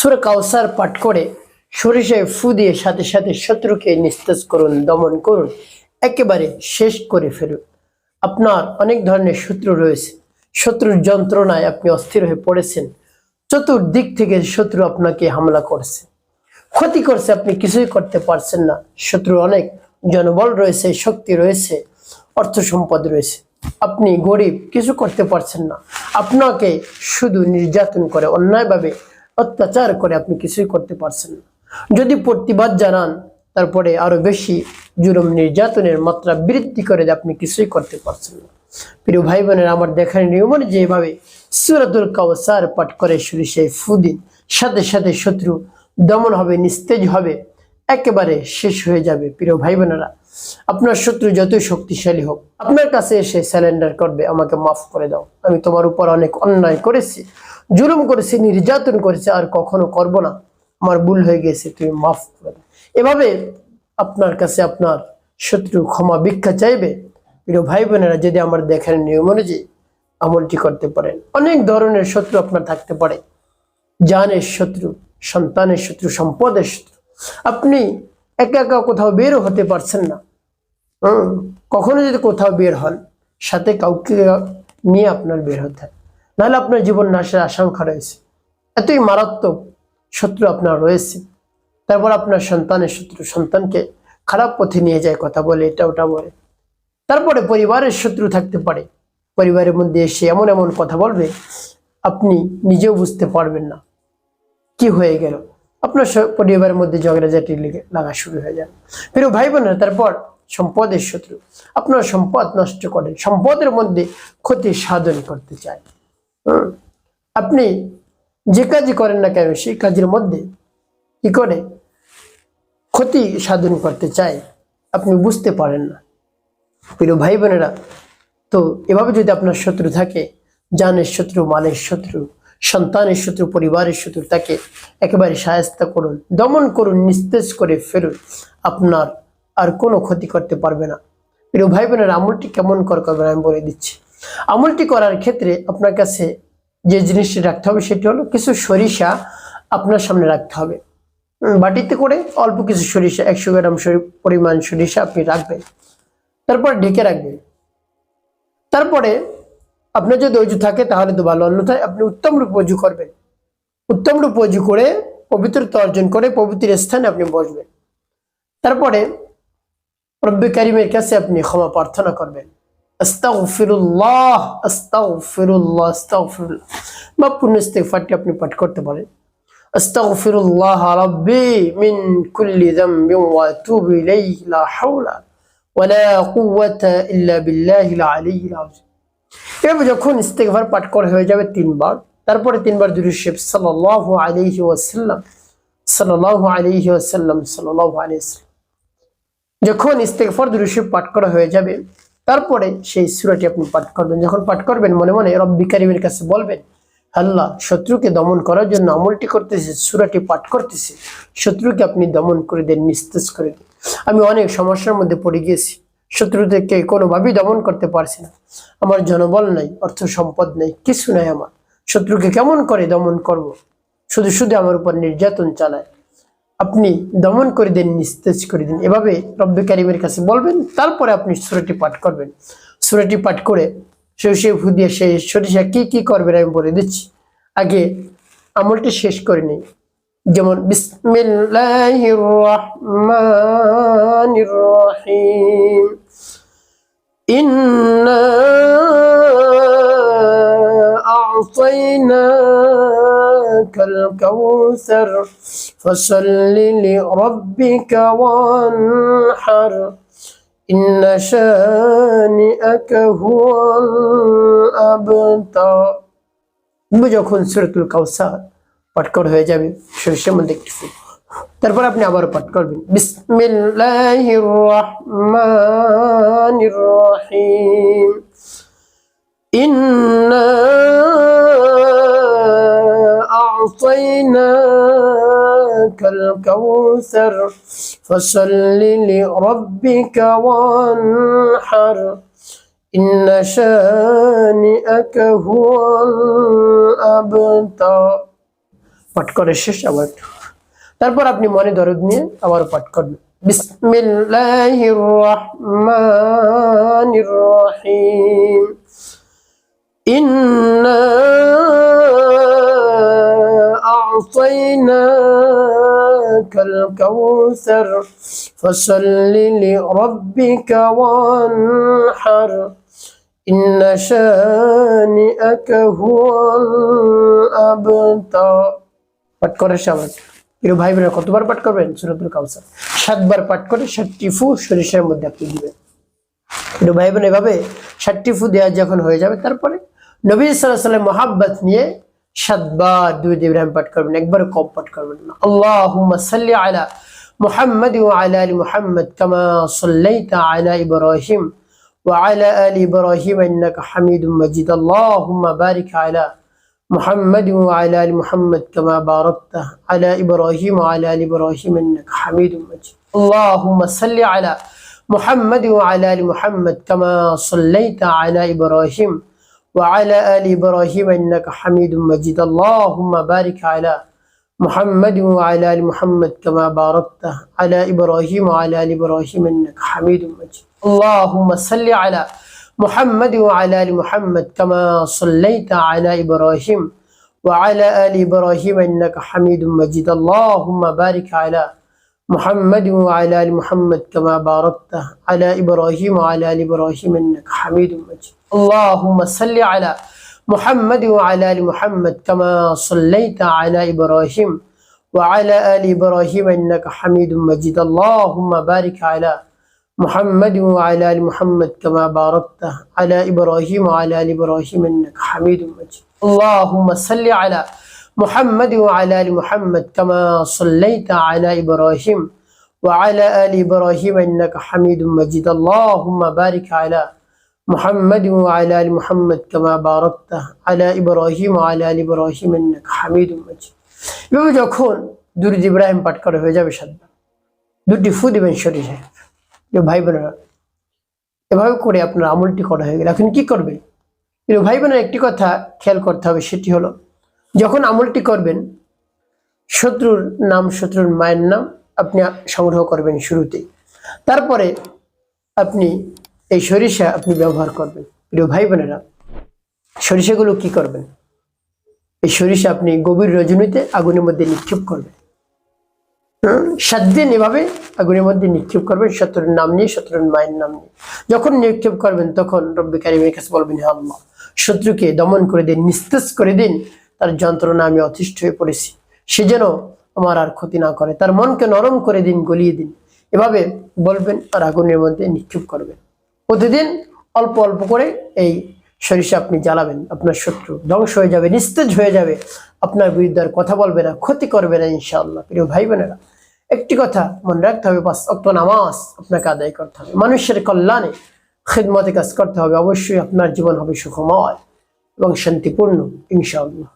সূরা কাউসার পাঠ করে সরিষায় ফু দিয়ে সাথে সাথে শত্রুকে নিস্তেজ করুন, দমন করুন, একেবারে শেষ করে ফেলুন। আপনার অনেক ধরনের শত্রু রয়েছে, শত্রুর যন্ত্রণায় আপনি অস্থির হয়ে পড়েছেন। চতুর্দিক থেকে শত্রু আপনাকে হামলা করছে, ক্ষতি করছে, আপনি কিছুই করতে পারছেন না। শত্রুর অনেক জনবল রয়েছে, শক্তি রয়েছে, অর্থ সম্পদ রয়েছে, আপনি গরিব, কিছু করতে পারছেন না। আপনাকে শুধু নির্যাতন করে, অন্যায়ভাবে অত্যাচার করে, আপনি কিছুই করতে পারছেন না। যদি প্রতিবাদ জানান, তারপরে আরো বেশি জুলুম নির্যাতনের মাত্রা বৃদ্ধি করে, আপনি কিছুই করতে পারছেন না। প্রিয় ভাই বোনেরা, আমার দেখার নিয়ম যেভাবে সূরাতুল কাউসার পাঠ করে সরিষায় ফু দিন, সাথে সাথে শত্রু দমন হবে, নিস্তেজ হবে, একেবারে শেষ হয়ে যাবে। প্রিয় ভাই বোনেরা, আপনার শত্রু যতই শক্তিশালী হোক, আপনার কাছে এসে স্যালেন্ডার করবে, আমাকে মাফ করে দাও, আমি তোমার উপর অনেক অন্যায় করেছি, জুলুম করেছি, নির্যাতন করেছি, আর কখনো করব না, আমার ভুল হয়ে গেছে, তুমি মাফ করে দাও। এভাবে আপনার কাছে আপনার শত্রু ক্ষমা ভিক্ষা চাইবে। প্রিয় ভাই বোনেরা, যদি আমার দেখার নিয়ম অনুযায়ী আমলটি করতে পারেন, অনেক ধরনের শত্রু আপনার থাকতে পারে। জানের শত্রু, সন্তানের শত্রু, সম্পদের শত্রু। আপনি একা একা কোথাও বেরও হতে পারছেন না। কখনো যদি কোথাও বের হন, সাথে কাউকে নিয়ে আপনার বের হতে হয়, নাহলে আপনার জীবন নাশের আশঙ্কা রয়েছে। এতই মারাত্মক শত্রু আপনার রয়েছে। তারপর আপনার সন্তানের শত্রু, সন্তানকে খারাপ পথে নিয়ে যায়, কথা বলে, এটা ওটা বলে। তারপরে পরিবারের শত্রু থাকতে পারে, পরিবারের মধ্যে এসে এমন এমন কথা বলবে, আপনি নিজেও বুঝতে পারবেন না কি হয়ে গেল। আপনার পরিবারের মধ্যে ঝগড়াঝাটি লাগা শুরু হয়ে যায়। প্রিয় ভাই বোনেরা, তারপর সম্পদের শত্রু, আপনার সম্পদ নষ্ট করে, সম্পদের মধ্যে ক্ষতি সাধন করতে চায়। আপনি যে কাজই করেন না কেন, সেই কাজের মধ্যে কি করে ক্ষতি সাধন করতে চায়, আপনি বুঝতে পারেন না। প্রিয় ভাই বোনেরা, তো এভাবে যদি আপনার শত্রু থাকে, জানের শত্রু, মালের শত্রু, সন্তানের শত্রু, পরিবারের শত্রু, তাকে একেবারে শায়েস্তা করুন, দমন করুন, নিস্তেজ করে ফেলুন। আপনার আর কোনো ক্ষতি করতে পারবে না। প্রিয় ভাই বোনের, আমলটি কেমন করবেন আমি বলে দিচ্ছি। আমলটি করার ক্ষেত্রে আপনার কাছে যে জিনিসটি রাখতে হবে সেটি হলো কিছু সরিষা আপনার সামনে রাখতে হবে। বাটিতে করে অল্প কিছু সরিষা, 100 গ্রাম পরিমাণ সরিষা আপনি রাখবেন, তারপর ঢেকে রাখবেন। তারপরে আপনার যদি অজু থাকে তাহলে তো ভালো, অন্যথায় আপনি উত্তম রূপ অজু করবেন। উত্তম রূপ অজু করে পবিত্রতা অর্জন করে পবিত্র স্থানে আপনি বসবেন। তারপরে রব্বে কারিমের কাছে আপনি ক্ষমা প্রার্থনা করবেন। আস্তাগফিরুল্লাহ, আস্তাগফিরুল্লাহ, আস্তাগফিরুল্লাহ বা পূর্ণ ইস্তিগফারটি আপনি পাঠ করতে পারেন। আস্তাগফিরুল্লাহ রাব্বি মিন কুল্লি যামবিন ওয়া আতুবু ইলাইহি লা হাওলা ওয়া লা কুওয়াতা ইল্লা বিল্লাহিল আলিয়্যিল আযীম। এভাবে যখন ইস্তিগফার পাঠ করা হয়ে যাবে 3 বার, তারপরে 3 বার দুরূদ শরীফ সাল্লাল্লাহু আলাইহি ওয়াসাল্লাম, সাল্লাল্লাহু আলাইহি ওয়াসাল্লাম, সাল্লাল্লাহু আলাইহি ওয়াসাল্লাম। যখন ইস্তিগফার দুরূদ শরীফ পাঠ করা হয়ে যাবে, তারপরে সেই সূরাটি আপনি পাঠ করবেন। যখন পাঠ করবেন, মনে মনে রব্বি কারিমের কাছে বলবেন, আল্লাহ, শত্রুকে দমন করার জন্য আমলটি করতেছি, সূরাটি পাঠ করতেছি, শত্রুকে আপনি দমন করে দেন, নিস্তেজ করে দেন। আমি অনেক সমস্যার মধ্যে পড়ে গিয়েছি, শত্রুদেরকে কোনোভাবেই দমন করতে পারছি না, আমার জনবল নাই, অর্থ সম্পদ নেই, কিছু নাই আমার, শত্রুকে কেমন করে দমন করব, শুধু শুধু আমার উপর নির্যাতন চালায়, আপনি দমন করে দেন, নিস্তেজ করে দিন। এভাবে রব্বে কারিমের কাছে বলবেন, তারপরে আপনি সূরাটি পাঠ করবেন। সূরাটি পাঠ করে সরিষা ফু দিয়ে সেই সরিষা কি কি করবেন আমি বলে দিচ্ছি। আগে আমলটি শেষ করে নেই, যেমন বিসমিল্লাহির রহমানির রহিম, ইন্না আ'তাইনাকাল কাউসার ফাসাল্লি লিরাব্বিকা ওয়ানহার ইন্না শানিআকা হুয়াল আবতার। যখন সূরাতুল কাউসার পাঠ করা হয়ে যাবে, সরিষার মধ্যে একটু ফু, তারপর আপনি আবার পাঠ করবেন বিসমিল্লাহির রহমানির রহিম, ইন্না আ'তাইনাকাল কাউসার ফাসাল্লি লিরাব্বিকা ওয়ানহার ইন্না শানিআকা হুয়াল আবতার। পাঠ করে শেষ আবার তারপর আপনি মনে দরদ নিয়ে আবার পাঠ করবেন বিসমিল্লাহির রহমানির রহিম ইন্না আ'তাইনাকাল কাউসার ফাসাল্লি লিরাব্বিকা ওয়ানহার ইন্না শানিআকা হুয়াল আবতার। পাঠ করে সবাই প্রিয় ভাই বোনেরা, কতবার পাঠ করবেন? সূরাতুল কাউসার 7 বার পাঠ করে 7টি ফু সরিষার মধ্যে আপনি দিবেন। প্রিয় ভাই বোন, এভাবে 7টি ফু দেওয়া যখন হয়ে যাবে তারপরে নবী সাল্লাল্লাহু আলাইহি ওয়াসাল্লাম মহব্বত নিয়ে 7 বার দুরূদ ইব্রাহিম পাঠ করবেন, একবার কম পাঠ করবেন না। আল্লাহুম্মা সাল্লি আলা মুহাম্মাদ ওয়া আলা আলি মুহাম্মাদ কামা সাল্লাইতা আলা ইব্রাহিম ওয়া আলা আলি ইব্রাহিম ইন্নাকা হামিদুম মাজিদ। আল্লাহুম্মা বারিক আলা محمد وعلى آل محمد كما باركت على إبراهيم وعلى آل إبراهيم إنك حميد مجيد. اللهم صل على محمد وعلى آل محمد كما صليت على إبراهيم وعلى آل إبراهيم إنك حميد مجيد. اللهم بارك على محمد وعلى آل محمد كما باركت على إبراهيم وعلى آل إبراهيم إنك حميد مجيد. اللهم صل على محمد وعلى آل محمد كما صليت على إبراهيم وعلى آل إبراهيم إنك حميد مجيد. اللهم بارك على محمد وعلى آل محمد كما باركت على إبراهيم وعلى آل إبراهيم إنك حميد مجيد. اللهم صل على محمد وعلى آل محمد كما صليت على إبراهيم وعلى آل إبراهيم إنك حميد مجيد. اللهم بارك على محمد وعلى آل محمد كما باركت على إبراهيم وعلى آل إبراهيم إنك حميد مجيد. اللهم صل على محمد وعلى آل محمد كما صليت على إبراهيم وعلى آل إبراهيم إنك حميد مجيد. اللهم بارك على محمد وعلى آل محمد كما باركت على إبراهيم وعلى آل إبراهيم إنك حميد مجيد. এভাবে যখন দুরূদ ইব্রাহিম পাঠ করা হয়ে যাবে 7 বার, 2টি ফু দিবেন শরীরে। ভাই বোনেরা, এভাবে করে আপনার আমলটি করা হয়ে গেল। এখন কি করবে? ভাই বোনেরা, একটি কথা খেয়াল করতে হবে, সেটি হলো যখন আমলটি করবেন শত্রুর নাম, শত্রুর মায়ের নাম আপনি সংগ্রহ করবেন শুরুতেই, তারপরে আপনি এই সরিষা আপনি ব্যবহার করবেন। প্রিয় ভাই বোনেরা, সরিষাগুলো কি করবেন? এই সরিষা আপনি গভীর রজনীতে আগুনের মধ্যে নিক্ষেপ করবেন। 7 দিন এভাবে আগুনের মধ্যে নিক্ষেপ করবেন, শত্রুর নাম নিয়ে, শত্রুর মায়ের নাম নিয়ে। যখন নিক্ষেপ করবেন তখন রব্বি কারিমের কাছে বলবেন, হে আল্লাহ, শত্রুকে দমন করে দিন, নিস্তেজ করে দিন, তার যন্ত্রণা আমি অতিষ্ঠ হয়ে পড়েছি, সে যেন আমার আর ক্ষতি না করে, তার মনকে নরম করে দিন, গলিয়ে দিন। এভাবে বলবেন আর আগুনের মধ্যে নিক্ষেপ করবেন। প্রতিদিন অল্প অল্প করে এই সরিষা আপনি জ্বালাবেন, আপনার শত্রু ধ্বংস হয়ে যাবে, নিস্তেজ হয়ে যাবে, আপনার বিরুদ্ধে আর কথা বলবে না, ক্ষতি করবে না ইনশাআল্লাহ। প্রিয় ভাই বোনেরা, একটি কথা মনে রাখতে হবে, 5 ওয়াক্ত নামাজ আপনাকে আদায় করতে হবে, মানুষের কল্যাণে খিদমতে কাজ করতে হবে। অবশ্যই আপনার জীবন হবে সুখময় এবং শান্তিপূর্ণ ইনশাআল্লাহ।